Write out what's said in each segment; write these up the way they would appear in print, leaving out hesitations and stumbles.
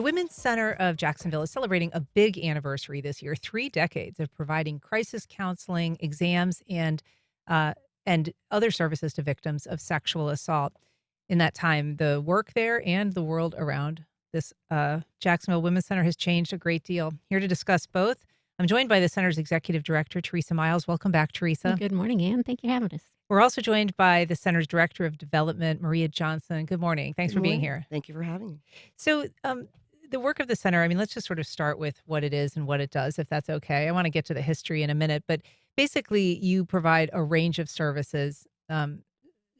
The Women's Center of Jacksonville is celebrating a big anniversary this year, 3 decades of providing crisis counseling, exams, uh, and other services to victims of sexual assault. In that time, the work there and the world around this Jacksonville Women's Center has changed a great deal. Here to discuss both, I'm joined by the center's executive director, Teresa Miles. Welcome back, Teresa. Good morning, Ann. Thank you for having us. We're also joined by the center's director of development, Maria Johnson. Good morning. Thanks Good for being morning. here. Thank you for having me. So, the work of the center, I mean, let's just sort of start with what it is and what it does, if that's okay. I want to get to the history in a minute, but basically, you provide a range of services,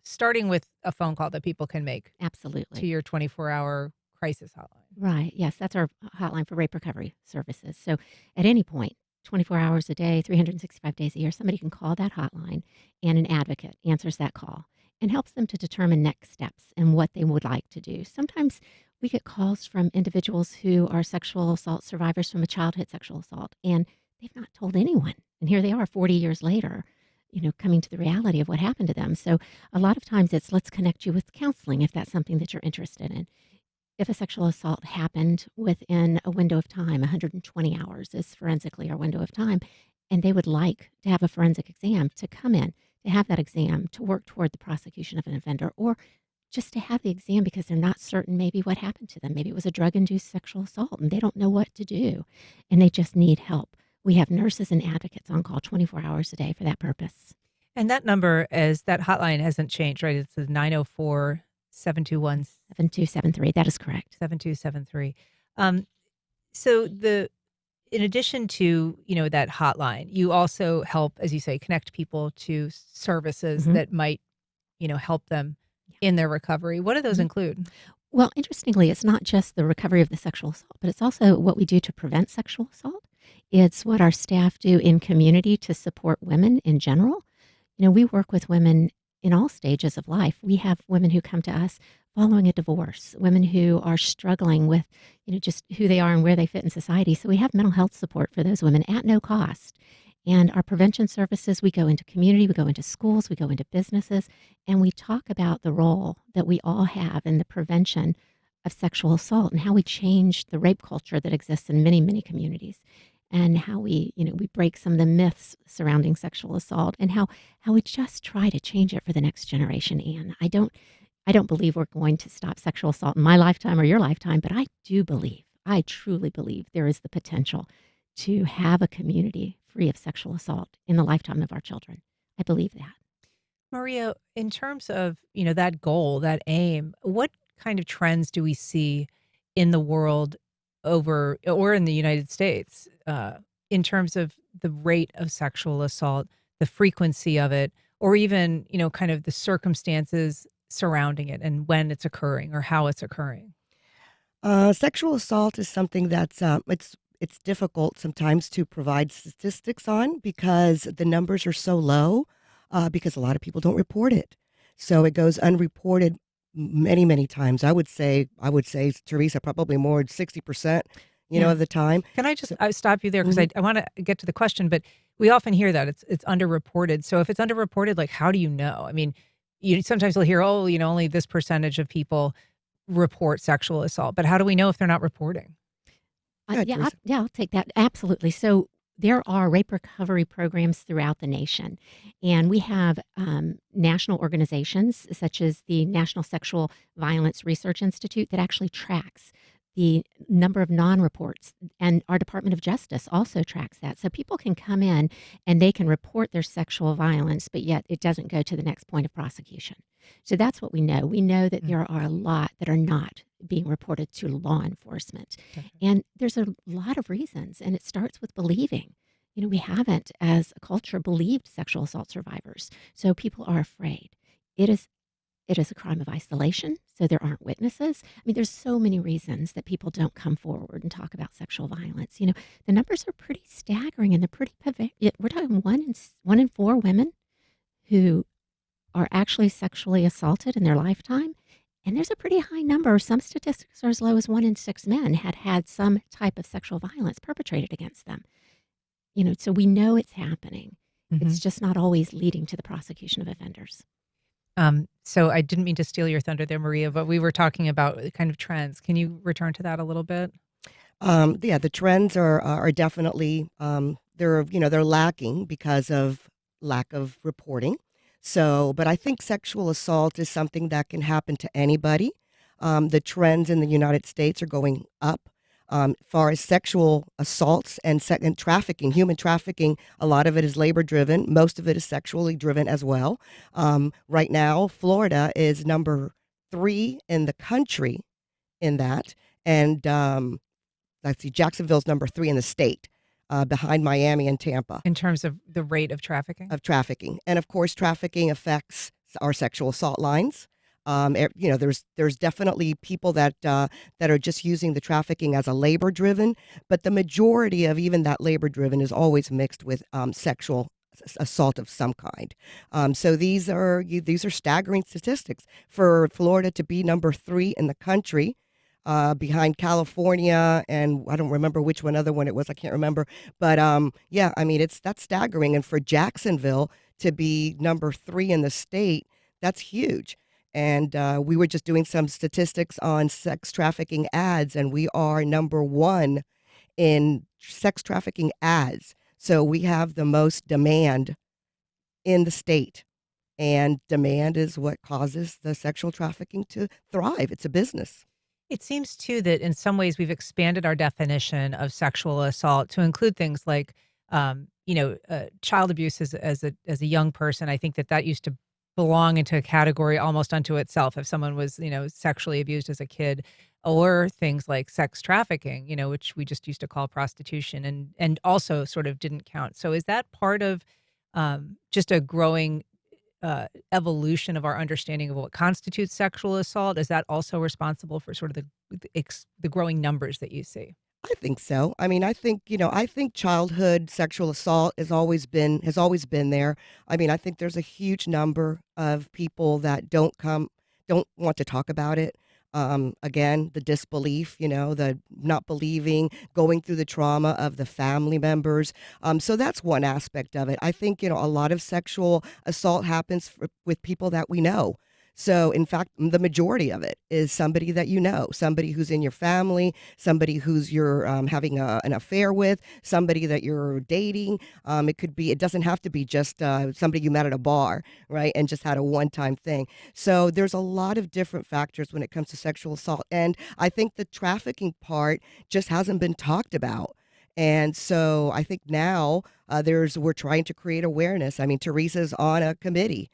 starting with a phone call that people can make to Absolutely. your 24-hour crisis hotline. Right. Yes, that's our hotline for rape recovery services. So at any point, 24 hours a day, 365 days a year, somebody can call that hotline and an advocate answers that call and helps them to determine next steps and what they would like to do. Sometimes we get calls from individuals who are sexual assault survivors from a childhood sexual assault, and they've not told anyone. And here they are 40 years later, coming to the reality of what happened to them. So a lot of times it's let's connect you with counseling if that's something that you're interested in. If a sexual assault happened within a window of time, 120 hours is forensically our window of time, and they would like to have a forensic exam to come in, to have that exam, to work toward the prosecution of an offender, or just to have the exam because they're not certain maybe what happened to them. Maybe it was a drug-induced sexual assault and they don't know what to do, and they just need help. We have nurses and advocates on call 24 hours a day for that purpose. And that number, as that hotline hasn't changed, right? It's the 904 721 7273, that is correct. 7273. Um, so in addition to, that hotline, you also help, as you say, connect people to services Mhm. that might, help them in their recovery. What do those Mhm. include? Well, interestingly, it's not just the recovery of the sexual assault, but it's also what we do to prevent sexual assault. It's what our staff do in community to support women in general. We work with women in all stages of life. We have women who come to us following a divorce, women who are struggling with, just who they are and where they fit in society. So we have mental health support for those women at no cost. And our prevention services, we go into community, we go into schools, we go into businesses, and we talk about the role that we all have in the prevention of sexual assault and how we change the rape culture that exists in many, many communities, and how we break some of the myths surrounding sexual assault, and how we just try to change it for the next generation. And I don't believe we're going to stop sexual assault in my lifetime or your lifetime, but I truly believe there is the potential to have a community free of sexual assault in the lifetime of our children. I believe that. Maria, in terms of, that goal, that aim, what kind of trends do we see in the world over or in the United States in terms of the rate of sexual assault, the frequency of it, or even, kind of the circumstances surrounding it and when it's occurring or how it's occurring? Sexual assault is something that's it's difficult sometimes to provide statistics on because the numbers are so low because a lot of people don't report it, so it goes unreported many times. I would say Teresa probably more than 60%, Yeah. of the time. Can I just So, stop you there because mhm. I want to get to the question, but we often hear that it's underreported. So if it's underreported, like how do you know? I mean, sometimes you'll hear, oh, only this percentage of people report sexual assault, but how do we know if they're not reporting? Go ahead, Yeah, Teresa. I'll take that. Absolutely. So there are rape recovery programs throughout the nation, and we have national organizations such as the National Sexual Violence Research Institute that actually tracks the number of non-reports, and our Department of Justice also tracks that. So people can come in and they can report their sexual violence, but yet it doesn't go to the next point of prosecution. So that's what we know. We know that Mm, there are a lot that are not being reported to law enforcement. okay. And there's a lot of reasons, and it starts with believing. We haven't, as a culture, believed sexual assault survivors. So people are afraid. It is it is a crime of isolation, so there aren't witnesses. I mean, there's so many reasons that people don't come forward and talk about sexual violence. The numbers are pretty staggering, and they're pretty we're talking one in four women who are actually sexually assaulted in their lifetime. And there's a pretty high number. Some statistics are as low as one in six men had had some type of sexual violence perpetrated against them. So we know it's happening. Mhm. It's just not always leading to the prosecution of offenders. So I didn't mean to steal your thunder there, Maria, but we were talking about kind of trends. Can you return to that a little bit? Yeah, the trends are definitely they're lacking because of lack of reporting. So, but I think sexual assault is something that can happen to anybody. The trends in the United States are going up. Far as sexual assaults and trafficking, human trafficking, a lot of it is labor driven. Most of it is sexually driven as well. Right now, Florida is number 3 in the country in that, and let's see, Jacksonville's number 3 in the state, behind Miami and Tampa In terms of the rate of trafficking? of trafficking. And of course, trafficking affects our sexual assault lines. There's definitely people that are just using the trafficking as a labor driven, but the majority of even that labor driven is always mixed with sexual assault of some kind. So these are staggering statistics for Florida to be number 3 in the country, behind California, and I don't remember which one other one it was. I can't remember, but yeah, I mean that's staggering. And for Jacksonville to be number 3 in the state, that's huge. And we were just doing some statistics on sex trafficking ads, and we are number 1 in sex trafficking ads. So we have the most demand in the state, and demand is what causes the sexual trafficking to thrive. It's a business. It seems too that in some ways we've expanded our definition of sexual assault to include things like, child abuse as a young person. I think that used to belong into a category almost unto itself if someone was, sexually abused as a kid, or things like sex trafficking, which we just used to call prostitution, and also sort of didn't count. So is that part of just a growing evolution of our understanding of what constitutes sexual assault? Is that also responsible for sort of the growing numbers that you see? I think so. I mean, I think childhood sexual assault has always been there. I mean, I think there's a huge number of people that don't want to talk about it. Again, the disbelief, the not believing, going through the trauma of the family members. So that's one aspect of it. I think, a lot of sexual assault happens with people that we know. So, in fact, the majority of it is somebody that you know, somebody who's in your family, somebody who's you're having an affair with, somebody that you're dating. It doesn't have to be just somebody you met at a bar, right? And just had a one time thing. So, there's a lot of different factors when it comes to sexual assault. And I think the trafficking part just hasn't been talked about. And so I think now we're trying to create awareness. I mean, Teresa's on a committee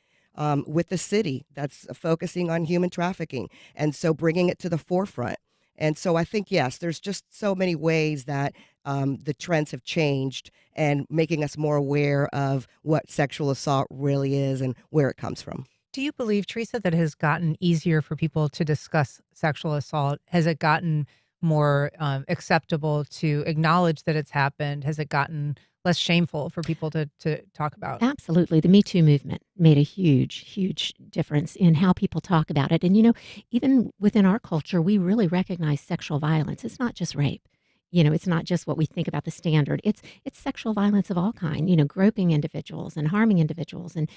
with the city that's focusing on human trafficking, and so bringing it to the forefront. And so I think, yes, there's just so many ways that the trends have changed and making us more aware of what sexual assault really is and where it comes from. Do you believe, Teresa, that it has gotten easier for people to discuss sexual assault? Has it gotten more acceptable to acknowledge that it's happened? Has it gotten less shameful for people to talk about? Absolutely. The Me Too movement made a huge, huge difference in how people talk about it. And, even within our culture, we really recognize sexual violence. It's not just rape. It's not just what we think about the standard. It's sexual violence of all kind, groping individuals and harming individuals. And,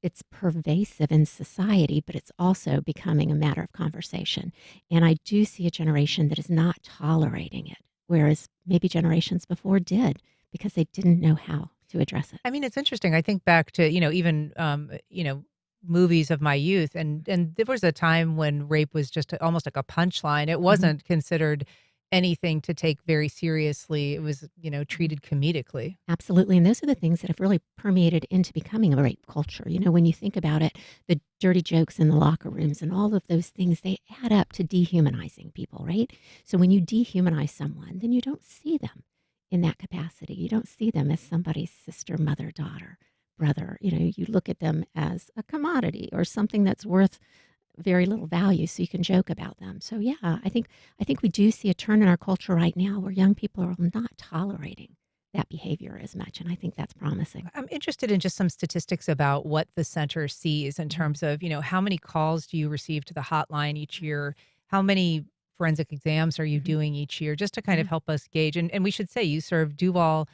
it's pervasive in society, but it's also becoming a matter of conversation. And I do see a generation that is not tolerating it, whereas maybe generations before did because they didn't know how to address it. I mean, it's interesting. I think back to, even, movies of my youth, and there was a time when rape was just almost like a punchline. It Mhm. wasn't considered anything to take very seriously. It was, treated comedically. Absolutely. And those are the things that have really permeated into becoming a rape culture. When you think about it, the dirty jokes in the locker rooms and all of those things, they add up to dehumanizing people, right? So when you dehumanize someone, then you don't see them in that capacity. You don't see them as somebody's sister, mother, daughter, brother. You look at them as a commodity or something that's worth very little value, so you can joke about them. So yeah, I think we do see a turn in our culture right now where young people are not tolerating that behavior as much, and I think that's promising. I'm interested in just some statistics about what the center sees in terms of, how many calls do you receive to the hotline each year? How many forensic exams are you Mhm. doing each year? Just to kind of Yeah. help us gauge. And we should say you serve Duval,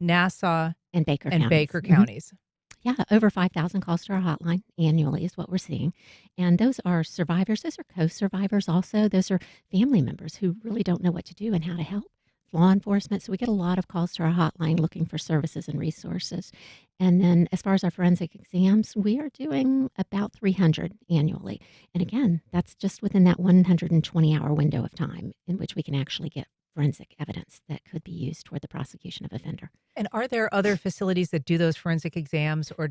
Nassau, And Baker and counties. Baker Mhm. counties. Yeah, over 5,000 calls to our hotline annually is what we're seeing. And those are survivors. Those are co-survivors also. Those are family members who really don't know what to do and how to help. Law enforcement. So we get a lot of calls to our hotline looking for services and resources. And then as far as our forensic exams, we are doing about 300 annually. And again, that's just within that 120-hour window of time in which we can actually get forensic evidence that could be used toward the prosecution of offender. And are there other facilities that do those forensic exams, or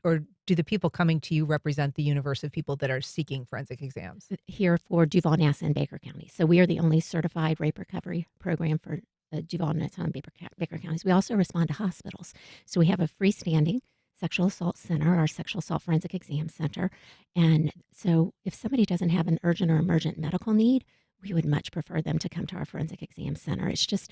or do the people coming to you represent the universe of people that are seeking forensic exams? Here for Duval, Nassau, and Baker County. So we are the only certified rape recovery program for Duval, Nassau, and Baker counties. We also respond to hospitals. So we have a freestanding sexual assault center, our sexual assault forensic exam center. And so if somebody doesn't have an urgent or emergent medical need, we would much prefer them to come to our forensic exam center. It's just,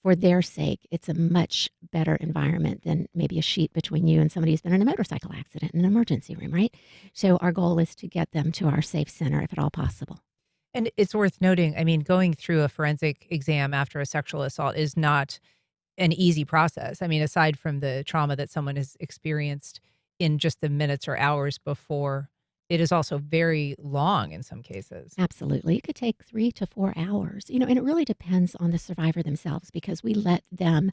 for their sake, it's a much better environment than maybe a sheet between you and somebody who's been in a motorcycle accident in an emergency room, right? So our goal is to get them to our safe center if at all possible. And it's worth noting, I mean, going through a forensic exam after a sexual assault is not an easy process. I mean, aside from the trauma that someone has experienced in just the minutes or hours before, it is also very long in some cases. Absolutely. It could take 3 to 4 hours, and it really depends on the survivor themselves because we let them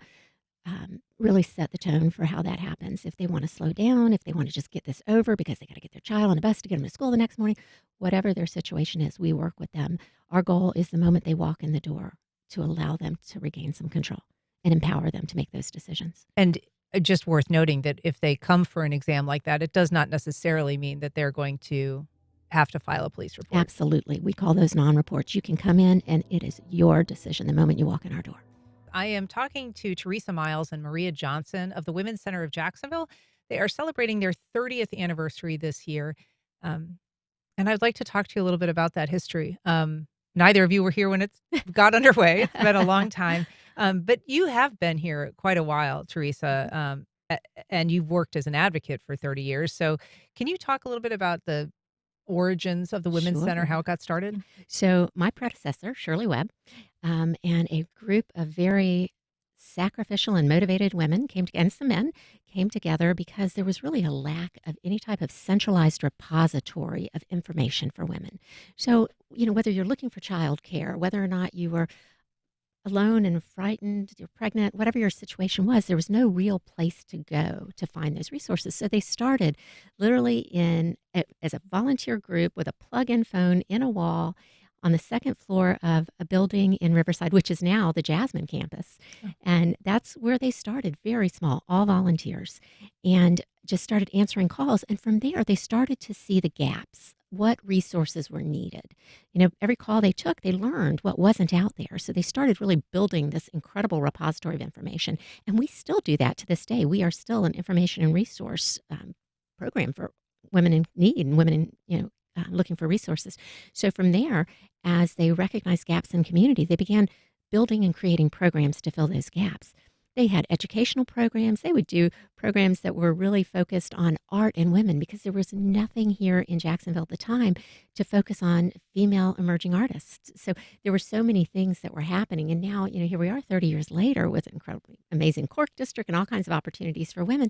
really set the tone for how that happens. If they want to slow down, if they want to just get this over because they got to get their child on a bus to get them to school the next morning, whatever their situation is, we work with them. Our goal is the moment they walk in the door to allow them to regain some control and empower them to make those decisions. And just worth noting that if they come for an exam like that, it does not necessarily mean that they're going to have to file a police report. Absolutely. We call those non-reports. You can come in and it is your decision the moment you walk in our door. I am talking to Teresa Miles and Maria Johnson of the Women's Center of Jacksonville. They are celebrating their 30th anniversary this year. And I'd like to talk to you a little bit about that history. Neither of you were here when it got underway. It's been a long time. But you have been here quite a while, Teresa, and you've worked as an advocate for 30 years. So can you talk a little bit about the origins of the Women's Sure. Center, how it got started? So my predecessor, Shirley Webb, and a group of very sacrificial and motivated women and some men came together because there was really a lack of any type of centralized repository of information for women. So, whether you're looking for childcare, whether or not you were alone and frightened, you're pregnant, whatever your situation was, there was no real place to go to find those resources. So they started literally as a volunteer group with a plug-in phone in a wall on the second floor of a building in Riverside, which is now the Jasmine campus. Oh. And that's where they started, very small, all volunteers, and just started answering calls. And from there, they started to see the gaps, what resources were needed. Every call they took, they learned what wasn't out there. So they started really building this incredible repository of information. And we still do that to this day. We are still an information and resource program for women in need and women in, looking for resources. So from there, as they recognized gaps in community, they began building and creating programs to fill those gaps. They had educational programs. They would do programs that were really focused on art and women because there was nothing here in Jacksonville at the time to focus on female emerging artists. So there were so many things that were happening. And now, here we are 30 years later with an incredibly amazing Cork district and all kinds of opportunities for women.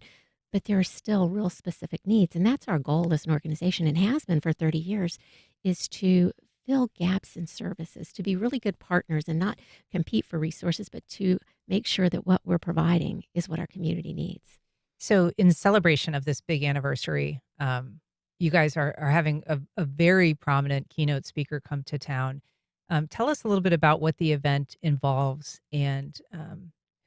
But there are still real specific needs. And that's our goal as an organization and has been for 30 years is to fill gaps in services, to be really good partners and not compete for resources, but to make sure that what we're providing is what our community needs. So in celebration of this big anniversary, you guys are having a very prominent keynote speaker come to town. Tell us a little bit about what the event involves and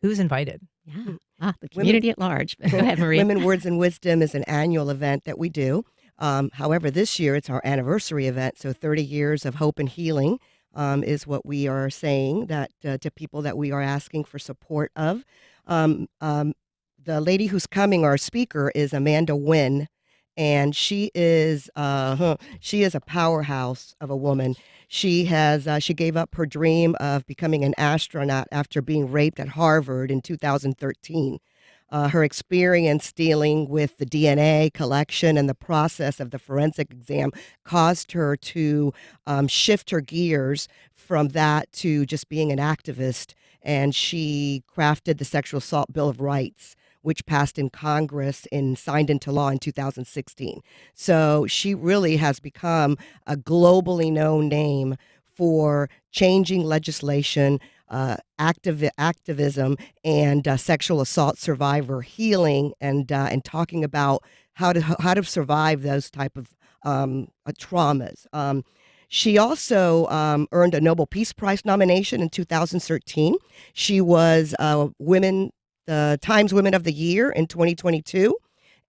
who's invited. Yeah, the community at large. Go ahead, Maria. Women, Words, and Wisdom is an annual event that we do. However, this year it's our anniversary event, so 30 years of hope and healing is what we are saying that to people that we are asking for support of. The lady who's coming, our speaker, is Amanda Nguyen, and she is a powerhouse of a woman. She gave up her dream of becoming an astronaut after being raped at Harvard in 2013. Her experience dealing with the DNA collection and the process of the forensic exam caused her to shift her gears from that to just being an activist. And she crafted the Sexual Assault Bill of Rights, which passed in Congress and signed into law in 2016. So she really has become a globally known name for changing legislation, activism, and sexual assault survivor healing, and talking about how to survive those type of traumas. She also earned a Nobel Peace Prize nomination in 2013. She was the Times Women of the Year in 2022.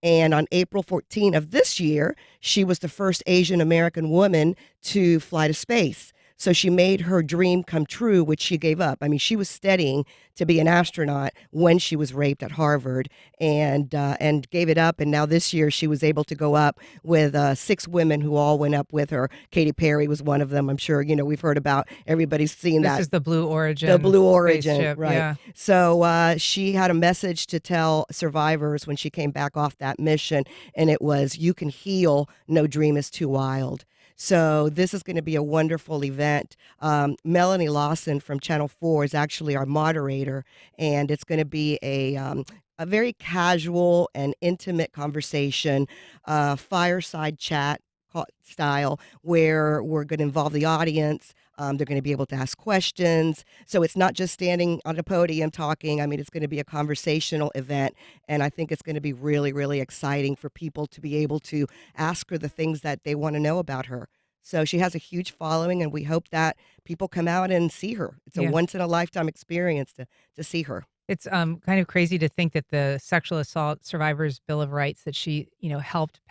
And on April 14 of this year, she was the first Asian American woman to fly to space. So she made her dream come true, which she gave up. I mean, she was studying to be an astronaut when she was raped at Harvard, and gave it up. And now this year, she was able to go up with 6 women who all went up with her. Katy Perry was one of them. I'm sure we've heard about. Everybody's seen This that. is the Blue Origin. The Blue Origin, spaceship, right? Yeah. So she had a message to tell survivors when she came back off that mission, and it was, "You can heal. No dream is too wild." So this is going to be a wonderful event. Melanie Lawson from Channel 4 is actually our moderator, and it's going to be a very casual and intimate conversation, fireside chat style, where we're going to involve the audience. They're going to be able to ask questions. So it's not just standing on a podium talking. I mean, it's going to be a conversational event. And I think it's going to be really, really exciting for people to be able to ask her the things that they want to know about her. So she has a huge following, and we hope that people come out and see her. It's a Yeah. once in a lifetime experience to see her. It's kind of crazy to think that the Sexual Assault Survivors Bill of Rights that she, helped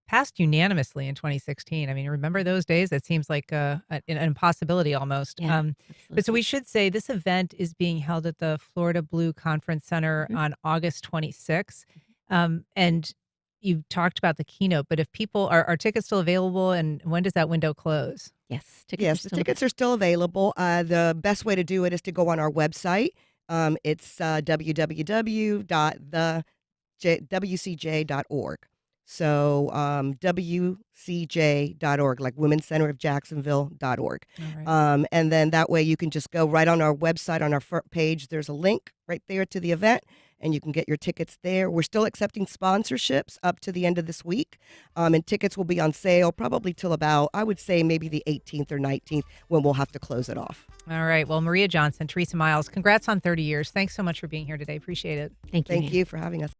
passed unanimously in 2016. I mean, remember those days? It seems like an impossibility almost. Yeah, But so absolutely. we should say this event is being held at the Florida Blue Conference Center Mhm. on August 26th. And you talked about the keynote, but if people are tickets still available, and when does that window close? Yes, tickets are Yes, the still tickets available. are still available. The best way to do it is to go on our website. It's www.wcj.org. So WCJ.org, like Women's Center of Jacksonville.org. All right. And then that way you can just go right on our website, on our front page. There's a link right there to the event, and you can get your tickets there. We're still accepting sponsorships up to the end of this week. And tickets will be on sale probably till about, I would say, maybe the 18th or 19th, when we'll have to close it off. All right. Well, Maria Johnson, Teresa Miles, congrats on 30 years. Thanks so much for being here today. Appreciate it. Thank you, Thank Hannah. you for having us.